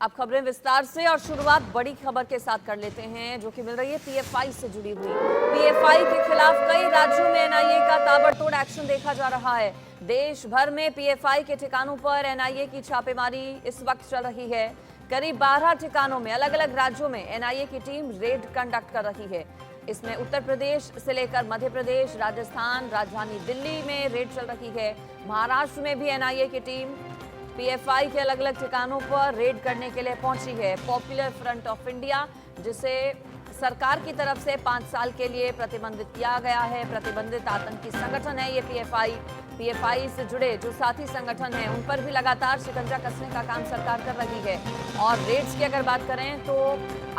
अब खबरें विस्तार से और शुरुआत बड़ी खबर के साथ कर लेते हैं जो कि मिल रही है पीएफआई से जुड़ी हुई। पीएफआई के खिलाफ कई राज्यों में एनआईए का ताबड़तोड़ एक्शन देखा जा रहा है। देश भर में पीएफआई के ठिकानों पर एनआईए की छापेमारी इस वक्त चल रही है। करीब 12 ठिकानों में अलग अलग राज्यों में एनआईए की टीम रेड कंडक्ट कर रही है। इसमें उत्तर प्रदेश से लेकर मध्य प्रदेश, राजस्थान, राजधानी दिल्ली में रेड चल रही है। महाराष्ट्र में भी एनआईए की टीम पीएफआई के अलग अलग ठिकानों पर रेड करने के लिए पहुंची है। पॉपुलर फ्रंट ऑफ इंडिया, जिसे सरकार की तरफ से 5 साल के लिए प्रतिबंधित किया गया है, प्रतिबंधित आतंकी संगठन है ये पीएफआई। पीएफआई से जुड़े जो साथी संगठन हैं उन पर भी लगातार शिकंजा कसने का काम सरकार कर रही है। और रेड्स की अगर बात करें तो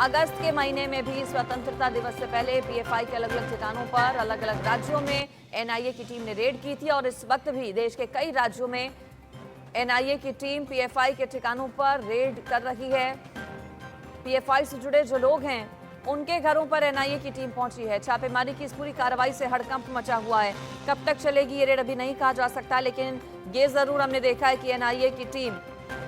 अगस्त के महीने में भी स्वतंत्रता दिवस से पहले पीएफआई के अलग अलग ठिकानों पर अलग अलग राज्यों में एनआईए की टीम ने रेड की थी। और इस वक्त भी देश के कई राज्यों में एनआईए की टीम पीएफआई के ठिकानों पर रेड कर रही है। पीएफआई से जुड़े जो लोग हैं उनके घरों पर एनआईए की टीम पहुंची है। छापेमारी की इस पूरी कार्रवाई से हड़कंप मचा हुआ है। कब तक चलेगी ये रेड अभी नहीं कहा जा सकता, लेकिन ये जरूर हमने देखा है कि एनआईए की टीम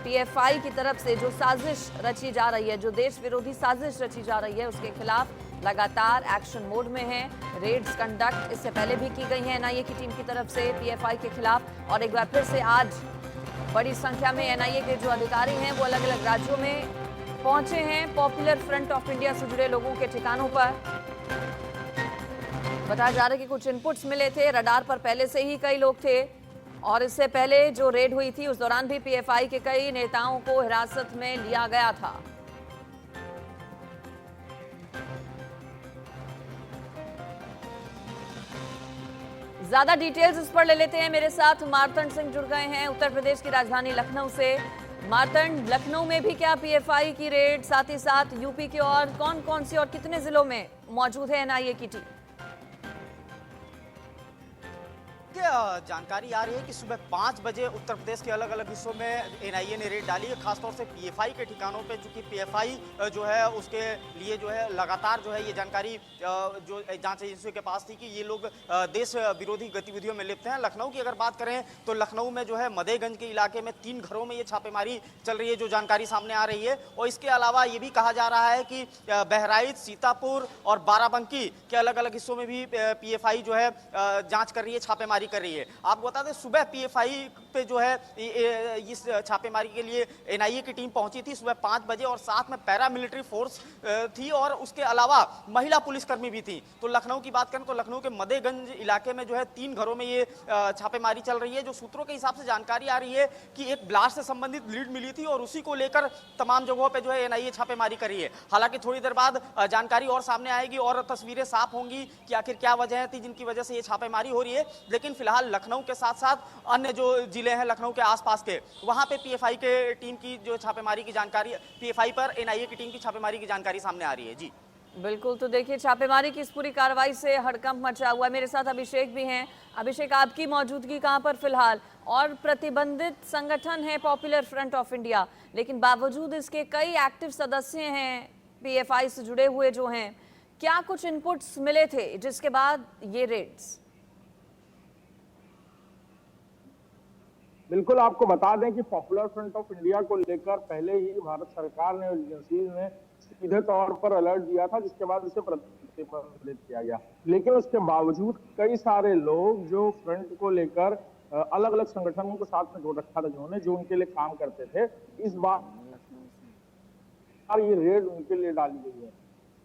पीएफआई की तरफ से जो साजिश रची जा रही है, जो देश विरोधी साजिश रची जा रही है, उसके खिलाफ लगातार एक्शन मोड में है। रेड्स कंडक्ट इससे पहले भी की गई है एनआईए की टीम की तरफ से पीएफआई के खिलाफ। और एक बार फिर से आज बड़ी संख्या में एनआईए के जो अधिकारी हैं वो अलग अलग राज्यों में पहुंचे हैं। पॉपुलर फ्रंट ऑफ इंडिया से जुड़े लोगों के ठिकानों पर बताया जा रहा है कि कुछ इनपुट्स मिले थे। रडार पर पहले से ही कई लोग थे और इससे पहले जो रेड हुई थी उस दौरान भी पीएफआई के कई नेताओं को हिरासत में लिया गया था। ज्यादा डिटेल्स इस पर ले लेते हैं। मेरे साथ मार्तंड सिंह जुड़ गए हैं उत्तर प्रदेश की राजधानी लखनऊ से। मार्तंड, लखनऊ में भी क्या पीएफआई की रेड, साथ ही साथ यूपी के और कौन कौन सी और कितने जिलों में मौजूद है एनआईए की टीम? जानकारी आ रही है कि सुबह 5 बजे उत्तर प्रदेश के अलग अलग हिस्सों में एनआईए ने रेड डाली है, खासतौर से पीएफआई के ठिकानों पे, चूंकि पीएफआई जो है उसके लिए जो है लगातार जो है ये जानकारी जो जांच एजेंसियों के पास थी कि ये लोग देश विरोधी गतिविधियों में लिप्त हैं। लखनऊ की अगर बात करें तो लखनऊ में जो है मदेगंज के इलाके में 3 घरों में ये छापेमारी चल रही है, जो जानकारी सामने आ रही है। और इसके अलावा ये भी कहा जा रहा है कि बहराइच, सीतापुर और बाराबंकी के अलग अलग हिस्सों में भी पीएफआई जो है जांच कर रही है, छापेमारी कर रही है। आपको बता दें सुबह पीएफआई पे जो है इस छापेमारी के लिए एनआईए की टीम पहुंची थी सुबह 5 बजे और साथ में पैरामिलिट्री फोर्स थी और उसके अलावा महिला पुलिसकर्मी भी थी। तो लखनऊ की बात करें तो लखनऊ के मदेगंज इलाके में जो है 3 घरों में ये छापेमारी चल रही है। जो सूत्रों के हिसाब से जानकारी आ रही है कि एक ब्लास्ट से संबंधित लीड मिली थी और उसी को लेकर तमाम जगहों पर जो है एनआईए छापेमारी कर रही है। हालांकि थोड़ी देर बाद जानकारी और सामने आएगी और तस्वीरें साफ होंगी कि आखिर क्या वजह थी जिनकी वजह से ये छापेमारी हो रही है। लेकिन फिलहाल लखनऊ के साथ साथ अन्य जो जिले हैं लखनऊ के आसपास के, वहां पे पीएफआई के टीम की जो छापेमारी की जानकारी, पीएफआई पर एनआईए की टीम की छापेमारी की जानकारी सामने आ रही है। जी बिल्कुल, तो देखिए छापेमारी की इस पूरी कार्रवाई से हड़कंप मचा हुआ है। मेरे साथ अभिषेक भी हैं। अभिषेक, आपकी मौजूदगी कहां पर फिलहाल? और प्रतिबंधित संगठन है पॉपुलर फ्रंट ऑफ इंडिया, लेकिन बावजूद इसके कई एक्टिव सदस्य हैं पीएफआई से जुड़े हुए जो हैं, क्या कुछ इनपुट्स मिले थे जिसके बाद ये रेड्स? बिल्कुल, आपको बता दें कि पॉपुलर फ्रंट ऑफ इंडिया को लेकर पहले ही भारत सरकार ने और एजेंसी ने सीधे तौर पर अलर्ट दिया था, जिसके बाद इसे प्रतिबंधित किया गया। लेकिन उसके बावजूद कई सारे लोग जो फ्रंट को लेकर अलग अलग संगठनों को साथ में जोड़ रखा था, जिन्होंने जो उनके लिए काम करते थे, इस बार ये रेड उनके लिए डाली गई है।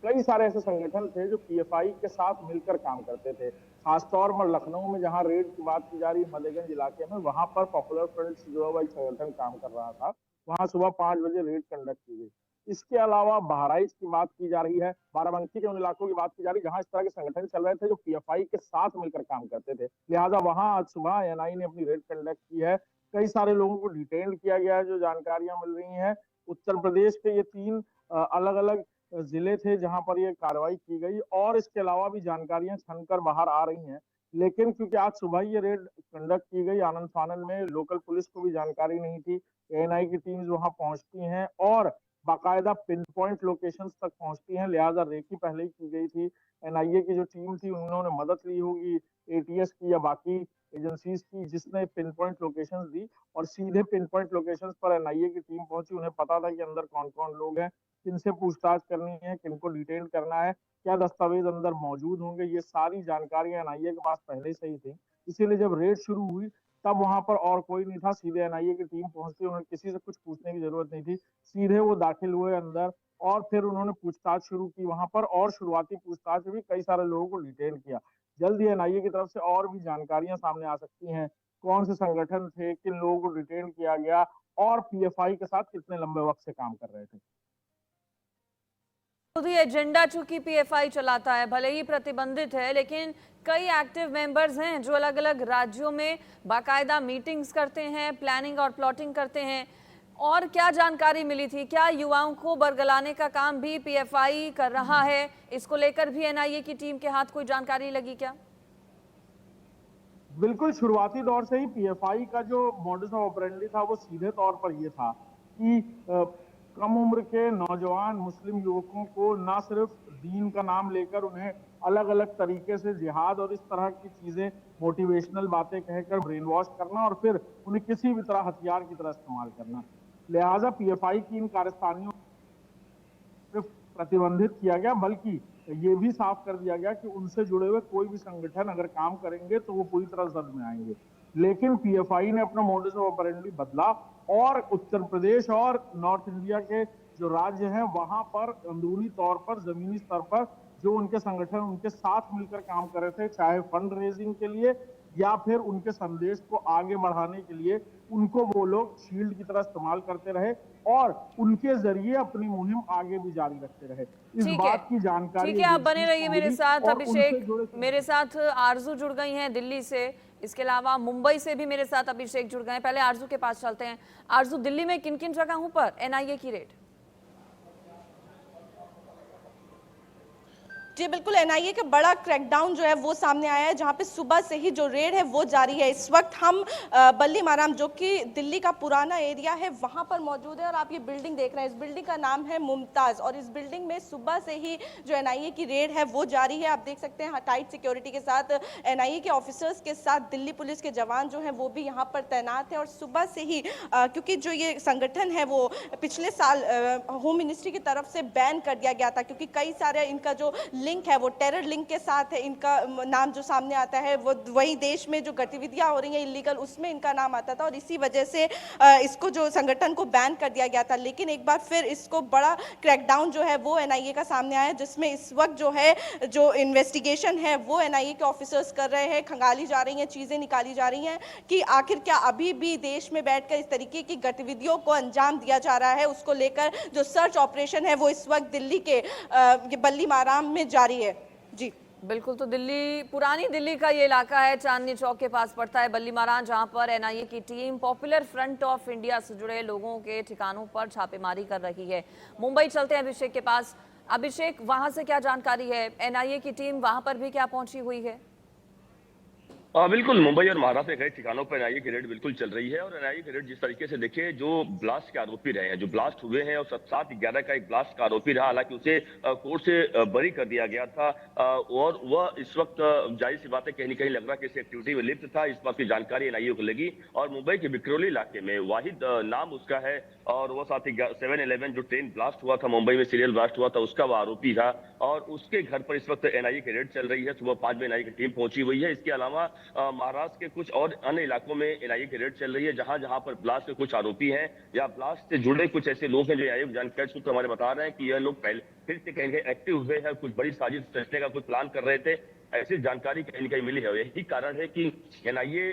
कई सारे ऐसे संगठन थे जो पीएफआई के साथ मिलकर काम करते थे। खासतौर पर लखनऊ में जहां रेड की बात की जा रही है, मदेगंज इलाके में, वहां पर पॉपुलर फ्रंट से जुड़ा हुआ एक संगठन काम कर रहा था। वहां सुबह 5 बजे रेड कंडक्ट की गई। इसके अलावा बहराइच की बात की जा रही है, बाराबंकी के उन इलाकों की बात की जा रही है जहां इस तरह के संगठन चल रहे थे जो पीएफआई के साथ मिलकर काम करते थे। लिहाजा वहां आज सुबह एनआईए ने अपनी रेड कंडक्ट की है। कई सारे लोगों को डिटेन किया गया है, जो जानकारियां मिल रही हैं। उत्तर प्रदेश के ये 3 अलग अलग जिले थे जहां पर ये कार्रवाई की गई और इसके अलावा भी जानकारियां छनकर बाहर आ रही हैं। लेकिन क्योंकि आज सुबह ये रेड कंडक्ट की गई, आनंद फानन में लोकल पुलिस को भी जानकारी नहीं थी। एएनआई की टीम्स वहां पहुंचती हैं और बाकायदा पिन पॉइंट लोकेशंस तक पहुंचती हैं। लिहाजा रेकी पहले ही की गई थी। एनआईए की जो टीम थी उन्होंने मदद ली होगी एटीएस की या बाकी एजेंसीज की, जिसने पिन पॉइंट लोकेशंस दी और सीधे पिन पॉइंट लोकेशंस पर एनआईए की टीम पहुंची। उन्हें पता था कि अंदर कौन कौन लोग हैं, किनसे पूछताछ करनी है, किनको डिटेन करना है, क्या दस्तावेज अंदर मौजूद होंगे, ये सारी जानकारियां एनआईए के पास पहले से ही थी। इसीलिए जब रेड शुरू हुई तब वहां पर और कोई नहीं था, सीधे एनआईए की टीम पहुंची। उन्हें किसी से कुछ पूछने की जरूरत नहीं थी, सीधे वो दाखिल हुए अंदर और फिर उन्होंने पूछताछ शुरू की वहां पर, और शुरुआती पूछताछ में भी कई सारे लोगों को डिटेन किया। जल्द ही एनआईए की तरफ से और भी जानकारियां सामने आ सकती हैं, कौन से संगठन थे, किन लोगों को डिटेन किया गया और पीएफआई के साथ कितने लंबे वक्त से काम कर रहे थे। खुद ही एजेंडा चूंकि पीएफआई चलाता है, भले ही प्रतिबंधित है, लेकिन कई एक्टिव मेंबर्स हैं जो अलग अलग राज्यों में बाकायदा मीटिंग्स करते हैं, प्लानिंग और प्लॉटिंग करते हैं। और क्या जानकारी मिली थी? क्या युवाओं को बरगलाने का काम भी पीएफआई कर रहा है? इसको लेकर भी एनआईए की टीम के हाथ कोई जानकारी लगी क्या? बिल्कुल शुरुआती दौर से ही पीएफआई का जो मॉडस ऑपरेंडी था वो सीधे तौर पर ये था कि कम उम्र के नौजवान मुस्लिम युवकों को ना सिर्फ दीन का नाम लेकर उन्हें अलग अलग तरीके से जिहाद और इस तरह की चीजें, मोटिवेशनल बातें कहकर ब्रेन वॉश करना और फिर उन्हें किसी भी तरह हथियार की तरह इस्तेमाल करना। लिहाजा पीएफआई की इन कारस्तानियों सिर्फ प्रतिबंधित किया गया, बल्कि ये भी साफ कर दिया गया कि उनसे जुड़े हुए कोई भी संगठन अगर काम करेंगे तो वो पूरी तरह जद में आएंगे। लेकिन पीएफआई ने अपना मोडस ऑपरेंडी बदला और उत्तर प्रदेश और नॉर्थ इंडिया के जो राज्य हैं वहां पर अंदरूनी तौर पर, जमीनी स्तर पर जो उनके संगठन उनके साथ मिलकर काम कर रहे थे, चाहे फंड रेजिंग के लिए या फिर उनके संदेश को आगे बढ़ाने के लिए, उनको वो लोग शील्ड की तरह इस्तेमाल करते रहे और उनके जरिए अपनी मुहिम आगे भी जारी रखते रहे। इस बात की जानकारी ठीक है, आप बने रहिए मेरे साथ। अभिषेक, मेरे साथ आरजू जुड़ गई हैं दिल्ली से, इसके अलावा मुंबई से भी मेरे साथ अभिषेक जुड़ गए। पहले आरजू के पास चलते हैं। आरजू, दिल्ली में किन किन जगहों पर एनआईए की रेड? जी बिल्कुल, एनआईए का बड़ा क्रैकडाउन जो है वो सामने आया है, जहां पे सुबह से ही जो रेड है वो जारी है। इस वक्त हम बल्ली माराम, जो कि दिल्ली का पुराना एरिया है, वहां पर मौजूद है और आप ये बिल्डिंग देख रहे हैं, इस बिल्डिंग का नाम है मुमताज और इस बिल्डिंग में सुबह से ही जो एनआईए की रेड है वो जारी है। आप देख सकते हैं टाइट सिक्योरिटी के साथ एनआईए के ऑफिसर्स के साथ दिल्ली पुलिस के जवान जो है वो भी यहाँ पर तैनात है। और सुबह से ही क्योंकि जो ये संगठन है वो पिछले साल होम मिनिस्ट्री की तरफ से बैन कर दिया गया था, क्योंकि कई सारे इनका जो लिंक है वो टेरर लिंक के साथ है। इनका नाम जो सामने आता है वो वही देश में जो गतिविधियां हो रही हैं इलीगल, उसमें इनका नाम आता था और इसी वजह से इसको जो संगठन को बैन कर दिया गया था। लेकिन एक बार फिर इसको बड़ा क्रैकडाउन जो है वो एनआईए का सामने आया, जिसमें इस वक्त जो है जो इन्वेस्टिगेशन है वो एनआईए के ऑफिसर्स कर रहे हैं। खंगाली जा रही हैं, चीजें निकाली जा रही हैं कि आखिर क्या अभी भी देश में बैठकर इस तरीके की गतिविधियों को अंजाम दिया जा रहा है। उसको लेकर जो सर्च ऑपरेशन है वो इस वक्त दिल्ली के बल्ली माराम में जारी है। जी बिल्कुल, तो दिल्ली, पुरानी दिल्ली का ये इलाका है, चांदनी चौक के पास पड़ता है बल्ली मारान, जहां पर एनआईए की team popular front of India से जुड़े लोगों के ठिकानों पर छापेमारी कर रही है। मुंबई चलते हैं अभिषेक के पास। अभिषेक, वहां से क्या जानकारी है? एनआईए की टीम वहां पर भी क्या पहुंची हुई है? बिल्कुल, मुंबई और महाराष्ट्र के कई ठिकानों पर एनआईए की रेड बिल्कुल चल रही है और एनआईए की रेड जिस तरीके से देखिए, जो ब्लास्ट के आरोपी रहे हैं, जो ब्लास्ट हुए हैं और 7/11 का एक ब्लास्ट का आरोपी रहा, हालांकि उसे कोर्ट से बरी कर दिया गया था और वह इस वक्त जाहिर सी बात है कहीं न कहीं लग रहा कि इस एक्टिविटी में लिप्त था। इस बात की जानकारी एनआईए को लगी और मुंबई के बिक्रोली इलाके में वाहिद नाम उसका है और वह साथ ही 7/11 जो ट्रेन ब्लास्ट हुआ था, मुंबई में सीरियल ब्लास्ट हुआ था, उसका वह आरोपी था और उसके घर पर इस वक्त एनआईए की रेड चल रही है। सुबह 5 बजे एनआईए की टीम पहुंची हुई है। इसके अलावा महाराष्ट्र के कुछ और अन्य इलाकों में एनआईए की रेड चल रही है, जहां जहां पर ब्लास्ट के कुछ आरोपी हैं या ब्लास्ट से जुड़े कुछ ऐसे लोग हैं जो एनआईए जानकारी सूत्र हमारे बता रहे हैं कि यह लोग पहले फिर से कहीं एक्टिव हुए हैं, कुछ बड़ी साजिश रचने का कुछ प्लान कर रहे थे, ऐसी जानकारी कहीं न कहीं मिली है। यही कारण है कि एनआईए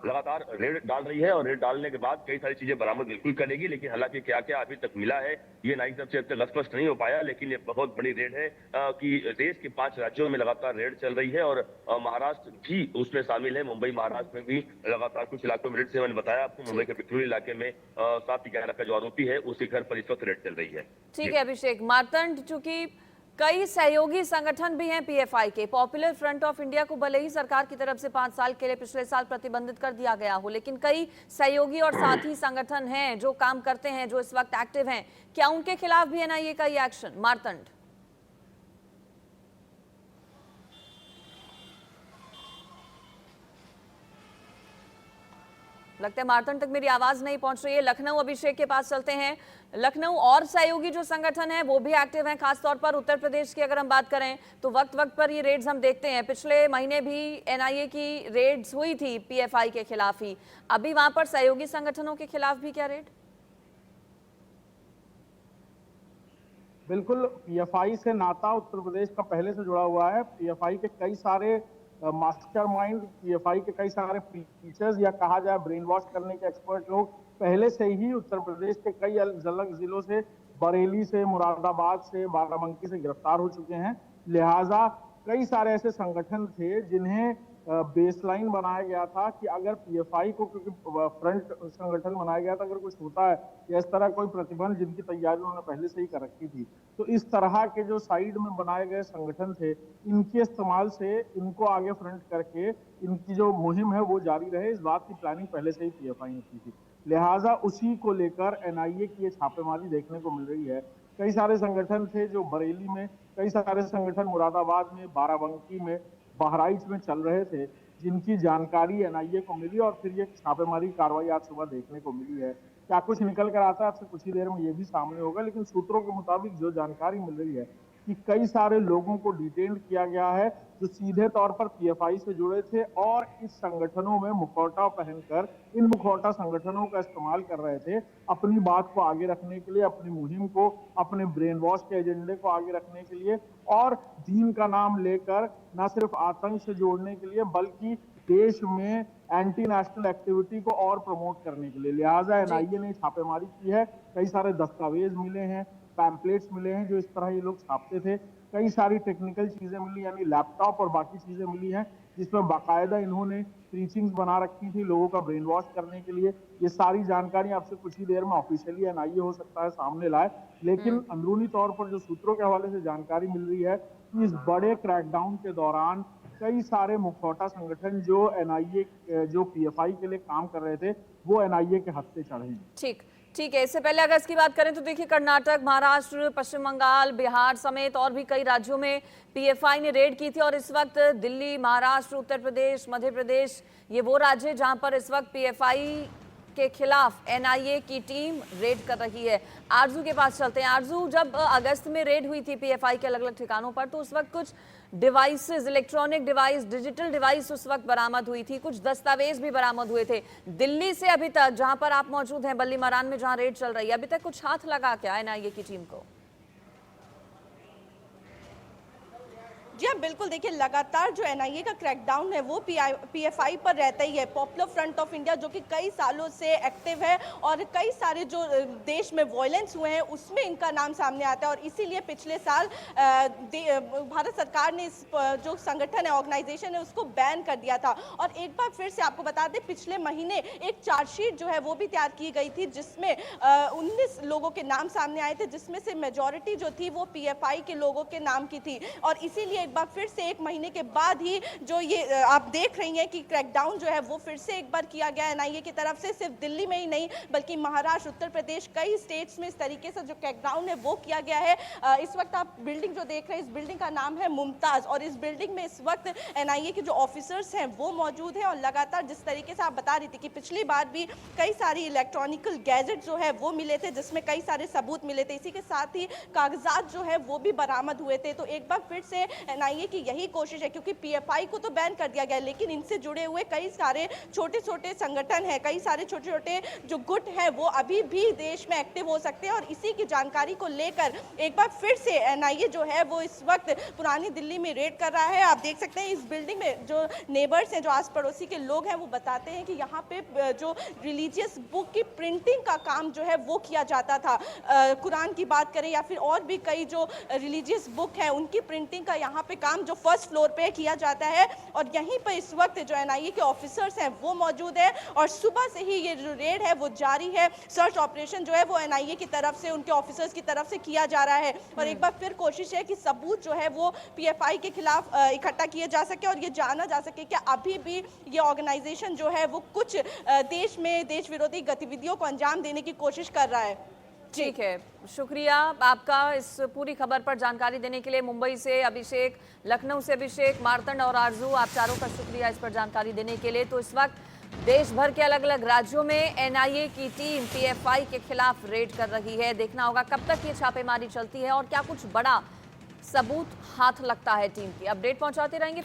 लगातार रेड डाल रही है और रेड डालने के बाद कई सारी चीजें बरामद बिल्कुल करेगी, लेकिन हालांकि क्या क्या अभी तक मिला है ये एनआईए तरफ से अब तक स्पष्ट नहीं हो पाया। लेकिन ये बहुत बड़ी रेड है कि देश के 5 राज्यों में लगातार रेड चल रही है और महाराष्ट्र भी उसमें शामिल है। मुंबई महाराष्ट्र में भी लगातार कुछ इलाकों में रेड से मैंने बताया आपको, मुंबई के बिक्रोली इलाके में 7/11 का जो आरोपी है उसके घर पर इस वक्त रेड चल रही है। ठीक है अभिषेक। मारतंड, चूंकि कई सहयोगी संगठन भी हैं पीएफआई के। पॉपुलर फ्रंट ऑफ इंडिया को भले ही सरकार की तरफ से 5 साल के लिए पिछले साल प्रतिबंधित कर दिया गया हो, लेकिन कई सहयोगी और साथी संगठन हैं जो काम करते हैं, जो इस वक्त एक्टिव हैं। क्या उनके खिलाफ भी एनआईए का ये एक्शन? मारतंड। लगता है मारतंड तक मेरी आवाज नहीं पहुंच रही है। लखनऊ अभिषेक के पास चलते हैं। लखनऊ और सहयोगी जो संगठन है वो भी एक्टिव हैं, खासतौर पर उत्तर प्रदेश की अगर हम बात करें तो वक्त वक्त पर ये रेड्स हम देखते हैं। पिछले महीने भी एनआईए की रेड्स हुई थी पीएफआई के खिलाफ ही। अभी वहां पर सहयोगी संगठनों के खिलाफ भी क्या रेड? बिल्कुल, पीएफआई से नाता उत्तर प्रदेश का पहले से जुड़ा हुआ है। पीएफआई के कई सारे मास्टरमाइंड, पीएफआई के कई सारे टीचर्स या कहा जाए ब्रेन वॉश करने के एक्सपर्ट लोग पहले से ही उत्तर प्रदेश के कई अलग जिलों से, बरेली से, मुरादाबाद से, बाराबंकी से गिरफ्तार हो चुके हैं। लिहाजा कई सारे ऐसे संगठन थे जिन्हें बेसलाइन बनाया गया था कि अगर पीएफआई को, क्योंकि फ्रंट संगठन बनाया गया था, अगर कुछ होता है या इस तरह कोई प्रतिबंध जिनकी तैयारी उन्होंने पहले से ही कर रखी थी, तो इस तरह के जो साइड में बनाए गए संगठन थे, इनके इस्तेमाल से इनको आगे फ्रंट करके इनकी जो मुहिम है वो जारी रहे, इस बात की प्लानिंग पहले से ही पीएफआई ने की थी। लिहाजा उसी को लेकर एनआईए की ये छापेमारी देखने को मिल रही है। कई सारे संगठन थे जो बरेली में, कई सारे संगठन मुरादाबाद में, बाराबंकी में, बहराइच में चल रहे थे, जिनकी जानकारी एनआईए को मिली और फिर ये छापेमारी कार्रवाई आज सुबह देखने को मिली है। क्या कुछ निकल कर आता है आपसे कुछ ही देर में ये भी सामने होगा, लेकिन सूत्रों के मुताबिक जो जानकारी मिल रही है कि कई सारे लोगों को डिटेन किया गया है जो सीधे तौर पर पीएफआई से जुड़े थे और इस संगठनों में मुखौटा पहनकर इन मुखौटा संगठनों का इस्तेमाल कर रहे थे अपनी बात को आगे रखने के लिए, अपनी मुहिम को, अपने ब्रेन वॉश के एजेंडे को आगे रखने के लिए और दीन का नाम लेकर न सिर्फ आतंक से जोड़ने के लिए बल्कि देश में एंटी नेशनल एक्टिविटी को और प्रमोट करने के लिए। लिहाजा एनआईए ने छापेमारी की है। कई सारे दस्तावेज मिले हैं, पैम्पलेट्स मिले हैं जो इस तरह ये लोग छापते थे। कई सारी टेक्निकल चीजें मिली, यानी लैपटॉप और बाकी चीजें मिली हैं जिसमें बाकायदा इन्होंने प्रीचिंग्स बना रखी थी लोगों का ब्रेन वॉश करने के लिए। ये सारी जानकारी आपसे कुछ ही देर में ऑफिशियली एनआईए हो सकता है सामने लाए, लेकिन अंदरूनी तौर पर जो सूत्रों के हवाले से जानकारी मिल रही है कि इस बड़े क्रैकडाउन के दौरान कई सारे मुखौटा संगठन जो एनआईए, जो पीएफआई के लिए काम कर रहे थे, वो एनआईए के हाथ से चढ़े हैं। ठीक है। इससे पहले अगर इसकी बात करें तो देखिए, कर्नाटक, महाराष्ट्र, पश्चिम बंगाल, बिहार समेत और भी कई राज्यों में पीएफआई ने रेड की थी और इस वक्त दिल्ली, महाराष्ट्र, उत्तर प्रदेश, मध्य प्रदेश, ये वो राज्य हैं जहां पर इस वक्त पीएफआई के खिलाफ एनआईए की टीम रेड कर रही है। आरजू के पास चलते हैं। आरजू, जब अगस्त में रेड हुई थी पीएफआई के अलग अलग ठिकानों पर तो उस वक्त कुछ devices, electronic device, digital device उस वक्त बरामद हुई थी, कुछ दस्तावेज भी बरामद हुए थे। दिल्ली से अभी तक, जहां पर आप मौजूद हैं, बल्ली मारान में जहां रेड चल रही है, अभी तक कुछ हाथ लगा क्या एनआईए की टीम को? जी हाँ, बिल्कुल। देखिए, लगातार जो एनआईए का क्रैकडाउन है वो पीएफआई पर रहता ही है। पॉपुलर फ्रंट ऑफ इंडिया जो कि कई सालों से एक्टिव है और कई सारे जो देश में वायलेंस हुए हैं उसमें इनका नाम सामने आता है और इसीलिए पिछले साल भारत सरकार ने इस जो संगठन है, ऑर्गेनाइजेशन है, उसको बैन कर दिया था। और एक बार फिर से आपको बता दें, पिछले महीने एक चार्जशीट जो है वो भी तैयार की गई थी जिसमें 19 लोगों के नाम सामने आए थे, जिसमें से मेजॉरिटी जो थी वो पीएफआई के लोगों के नाम की थी। और इसीलिए एक बार फिर से एक महीने के बाद ही जो ये आप देख रही हैं कि क्रैकडाउन जो है वो फिर से एक बार किया गया एनआईए की तरफ से। सिर्फ दिल्ली में ही नहीं बल्कि महाराष्ट्र, उत्तर प्रदेश, कई स्टेट्स में इस तरीके से जो क्रैकडाउन है वो किया गया है। इस वक्त आप बिल्डिंग जो देख रहे हैं, इस बिल्डिंग का नाम है मुमताज और इस बिल्डिंग में इस वक्त एनआईए के जो ऑफिसर्स हैं वो मौजूद हैं। और लगातार जिस तरीके से आप बता रही थी कि पिछली बार भी कई सारी इलेक्ट्रॉनिकल गैजेट जो है वो मिले थे जिसमें कई सारे सबूत मिले थे, इसी के साथ ही कागजात जो है वो भी बरामद हुए थे। तो एक बार फिर से एनआईए की यही कोशिश है, क्योंकि पीएफआई को तो बैन कर दिया गया लेकिन इनसे जुड़े हुए कई सारे छोटे छोटे संगठन हैं, कई सारे छोटे छोटे जो गुट हैं वो अभी भी देश में एक्टिव हो सकते हैं। और इसी की जानकारी को लेकर एक बार फिर से एनआईए जो है वो इस वक्त पुरानी दिल्ली में रेड कर रहा है। आप देख सकते हैं इस बिल्डिंग में जो नेबर्स हैं, जो आस पड़ोसी के लोग हैं, वो बताते हैं कि यहाँ पे जो रिलीजियस बुक की प्रिंटिंग का काम जो है वो किया जाता था। कुरान की बात करें या फिर और भी कई जो रिलीजियस बुक है उनकी प्रिंटिंग का यहाँ जहां पे काम जो फर्स्ट फ्लोर पे किया जाता है, और यहीं पर इस वक्त जो एनआईए के ऑफिसर्स हैं वो मौजूद है और सुबह से ही ये जो रेड है वो जारी है। सर्च ऑपरेशन जो है वो एनआईए की तरफ से, उनके ऑफिसर्स की तरफ से किया जा रहा है और एक बार फिर कोशिश है कि सबूत जो है वो पीएफआई के खिलाफ इकट्ठा किए जा सके और ये जाना जा सके कि अभी भी ये ऑर्गेनाइजेशन जो है वो कुछ देश में देश विरोधी गतिविधियों को अंजाम देने की कोशिश कर रहा है। ठीक है, शुक्रिया आपका इस पूरी खबर पर जानकारी देने के लिए। मुंबई से अभिषेक, लखनऊ से अभिषेक, मार्तंड और आरजू, आप चारों का शुक्रिया इस पर जानकारी देने के लिए। तो इस वक्त देश भर के अलग अलग राज्यों में एनआईए की टीम पीएफआई के खिलाफ रेड कर रही है। देखना होगा कब तक ये छापेमारी चलती है और क्या कुछ बड़ा सबूत हाथ लगता है टीम की। अपडेट पहुंचाते रहेंगे।